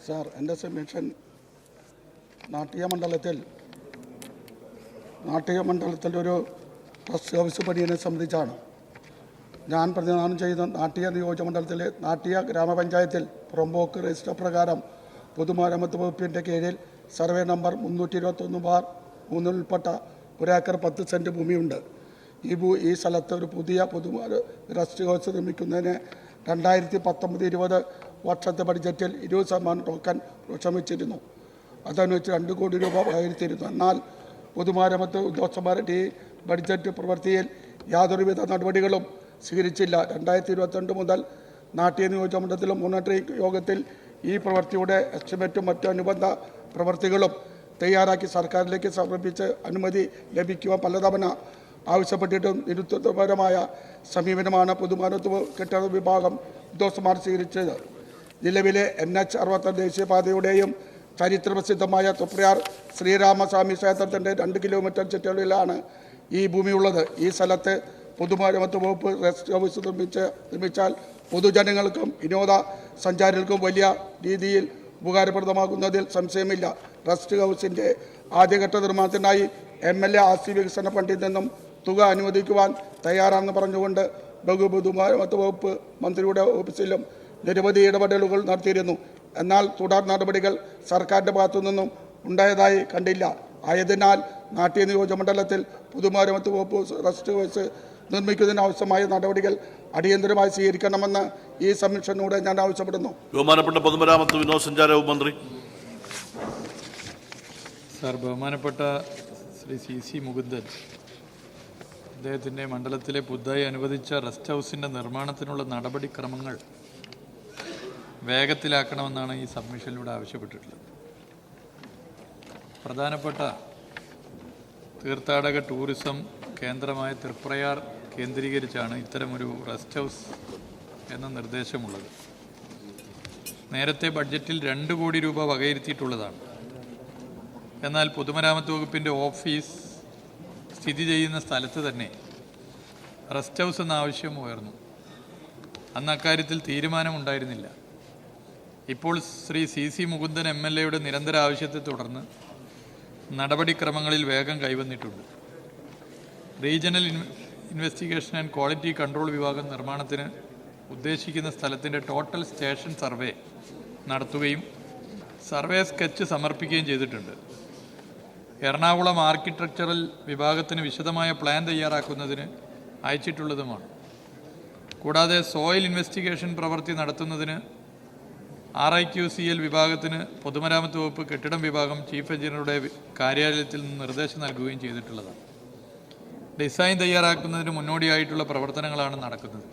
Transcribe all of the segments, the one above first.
Sir, എൻ്റെ submission Nattika മണ്ഡലത്തിൽ ഒരു ട്രസ്റ്റ് ഹൗസ് പണിയെ സംബന്ധിച്ചാണ്. ഞാൻ പ്രതിനിധാനം ചെയ്യുന്ന നാട്ടിക നിയോജകമണ്ഡലത്തിലെ നാട്ടിക ഗ്രാമപഞ്ചായത്തിൽ പുറമ്പോക്ക് രജിസ്റ്റർ പ്രകാരം പൊതുമരാമത്ത് വകുപ്പിൻ്റെ കീഴിൽ സർവേ നമ്പർ 321/3 ഉൾപ്പെട്ട 1 ഏക്കർ 10 സെൻറ്റ് ഭൂമിയുണ്ട്. ഈ സ്ഥലത്ത് ഒരു പുതിയ ട്രസ്റ്റ് ഹൗസ് നിർമ്മിക്കുന്നതിന് 2019-20 വർഷത്തെ ബഡ്ജറ്റിൽ 20% ടോക്കൺ ക്ഷമിച്ചിരുന്നു. അതനുസരിച്ച് 2 കോടി രൂപ വകയിരുത്തിയിരുന്നു. എന്നാൽ പൊതുമരാമത്ത് ഉദ്യോഗസ്ഥന്മാരുടെ ഈ ബഡ്ജറ്റ് പ്രവൃത്തിയിൽ യാതൊരുവിധ നടപടികളും സ്വീകരിച്ചില്ല. 2022 മുതൽ നാട്ടിക നിയോജകമണ്ഡലത്തിലും മോണിറ്ററിംഗ് യോഗത്തിൽ ഈ പ്രവൃത്തിയുടെ എസ്റ്റിമേറ്റും മറ്റു അനുബന്ധ പ്രവൃത്തികളും തയ്യാറാക്കി സർക്കാരിലേക്ക് സമർപ്പിച്ച് അനുമതി ലഭിക്കുവാൻ പലതവണ ആവശ്യപ്പെട്ടിട്ടും നിരുത്തരപരമായ സമീപനമാണ് പൊതുമരാമത്ത് കെട്ടിട വിഭാഗം ഉദ്യോഗസ്ഥന്മാർ സ്വീകരിച്ചത്. നിലവിലെ NH 60 ദേശീയപാതയുടെയും ചരിത്രപ്രസിദ്ധമായ തൃപ്രയാർ ശ്രീരാമസ്വാമി ക്ഷേത്രത്തിൻ്റെ 2 കിലോമീറ്റർ ചുറ്റളവിലാണ് ഈ ഭൂമിയുള്ളത്. ഈ സ്ഥലത്ത് പൊതുമരാമത്ത് വകുപ്പ് റെസ്റ്റ് ഹൗസ് നിർമ്മിച്ചാൽ പൊതുജനങ്ങൾക്കും വിനോദസഞ്ചാരികൾക്കും വലിയ രീതിയിൽ ഉപകാരപ്രദമാകുന്നതിൽ സംശയമില്ല. റെസ്റ്റ് ഹൗസിൻ്റെ ആദ്യഘട്ട നിർമ്മാണത്തിനായി MLA ആസ്തി വികസന ഫണ്ടിൽ നിന്നും തുക അനുവദിക്കുവാൻ തയ്യാറാണെന്ന് പറഞ്ഞുകൊണ്ട് പൊതുമരാമത്ത് വകുപ്പ് മന്ത്രിയുടെ ഓഫീസിലും നിരവധി ഇടപെടലുകൾ നടത്തിയിരുന്നു. എന്നാൽ തുടർ നടപടികൾ സർക്കാരിൻ്റെ ഭാഗത്തു നിന്നും ഉണ്ടായതായി കണ്ടില്ല. ആയതിനാൽ നാട്ടിക നിയോജകമണ്ഡലത്തിൽ പൊതുമരാമത്ത് വകുപ്പ് റെസ്റ്റ് ഹൗസ് നിർമ്മിക്കുന്നതിനാവശ്യമായ നടപടികൾ അടിയന്തരമായി സ്വീകരിക്കണമെന്ന് ഈ സബ്മിഷനിലൂടെ ഞാൻ ആവശ്യപ്പെടുന്നു. ബഹുമാനപ്പെട്ട പൊതുമരാമത്ത് വിനോദസഞ്ചാര വകുപ്പ് മന്ത്രി. സാർ, ബഹുമാനപ്പെട്ട ശ്രീ CC മുകുന്ദൻ അദ്ദേഹത്തിൻ്റെ മണ്ഡലത്തിലെ പുതുതായി അനുവദിച്ച റെസ്റ്റ് ഹൗസിൻ്റെ നിർമ്മാണത്തിനുള്ള നടപടിക്രമങ്ങൾ വേഗത്തിലാക്കണമെന്നാണ് ഈ സബ്മിഷനിലൂടെ ആവശ്യപ്പെട്ടിട്ടുള്ളത്. പ്രധാനപ്പെട്ട തീർത്ഥാടക ടൂറിസം കേന്ദ്രമായ തൃപ്രയാർ കേന്ദ്രീകരിച്ചാണ് ഇത്തരമൊരു റെസ്റ്റ് ഹൗസ് എന്ന നിർദ്ദേശമുള്ളത്. നേരത്തെ ബഡ്ജറ്റിൽ 2 കോടി രൂപ വകയിരുത്തിയിട്ടുള്ളതാണ്. എന്നാൽ പൊതുമരാമത്ത് വകുപ്പിൻ്റെ ഓഫീസ് സ്ഥിതി ചെയ്യുന്ന സ്ഥലത്ത് തന്നെ റെസ്റ്റ് ഹൗസ് എന്ന ആവശ്യം ഉയർന്നു. അന്ന് അക്കാര്യത്തിൽ തീരുമാനമുണ്ടായിരുന്നില്ല. ഇപ്പോൾ ശ്രീ CC മുകുന്ദൻ MLAയുടെ നിരന്തര ആവശ്യത്തെ തുടർന്ന് നടപടിക്രമങ്ങളിൽ വേഗം കൈവന്നിട്ടുണ്ട്. Regional investigation and quality control വിഭാഗം നിർമ്മാണത്തിന് ഉദ്ദേശിക്കുന്ന സ്ഥലത്തിൻ്റെ ടോട്ടൽ സ്റ്റേഷൻ സർവേ നടത്തുകയും സർവേ സ്കെച്ച് സമർപ്പിക്കുകയും ചെയ്തിട്ടുണ്ട്. എറണാകുളം ആർക്കിടെക്ചറൽ വിഭാഗത്തിന് വിശദമായ പ്ലാൻ തയ്യാറാക്കുന്നതിന് അയച്ചിട്ടുള്ളതുമാണ്. കൂടാതെ സോയിൽ ഇൻവെസ്റ്റിഗേഷൻ പ്രവൃത്തി നടത്തുന്നതിന് RIQCL വിഭാഗത്തിന് പൊതുമരാമത്ത് വകുപ്പ് കെട്ടിടം വിഭാഗം ചീഫ് എഞ്ചിനീയറുടെ കാര്യാലയത്തിൽ നിന്ന് നിർദ്ദേശം നൽകുകയും ചെയ്തിട്ടുള്ളതാണ്. ഡിസൈൻ തയ്യാറാക്കുന്നതിന് മുന്നോടിയായിട്ടുള്ള പ്രവർത്തനങ്ങളാണ് നടക്കുന്നത്.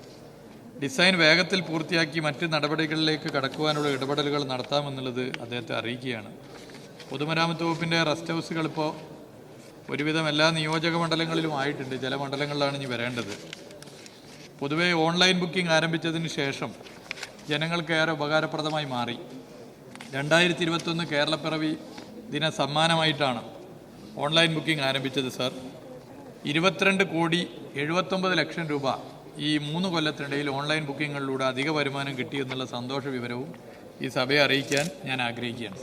ഡിസൈൻ വേഗത്തിൽ പൂർത്തിയാക്കി മറ്റ് നടപടികളിലേക്ക് കടക്കുവാനുള്ള ഇടപെടലുകൾ നടത്താമെന്നുള്ളത് അദ്ദേഹത്തെ അറിയിക്കുകയാണ്. പൊതുമരാമത്ത് വകുപ്പിൻ്റെ റെസ്റ്റ് ഹൗസുകൾ ഇപ്പോൾ ഒരുവിധം എല്ലാ നിയോജക മണ്ഡലങ്ങളിലും ആയിട്ടുണ്ട്. ചില മണ്ഡലങ്ങളിലാണ് ഇനി വരേണ്ടത്. പൊതുവെ ഓൺലൈൻ ബുക്കിംഗ് ആരംഭിച്ചതിന് ശേഷം ജനങ്ങൾക്കേറെ ഉപകാരപ്രദമായി മാറി. 2021 കേരളപ്പിറവി ദിന സമ്മാനമായിട്ടാണ് ഓൺലൈൻ ബുക്കിംഗ് ആരംഭിച്ചത്. സാർ, 22,79,00,000 രൂപ ഈ 3 കൊല്ലത്തിനിടയിൽ ഓൺലൈൻ ബുക്കിങ്ങുകളിലൂടെ അധിക വരുമാനം കിട്ടിയെന്നുള്ള സന്തോഷ വിവരവും ഈ സഭയെ അറിയിക്കാൻ ഞാൻ ആഗ്രഹിക്കുകയാണ്.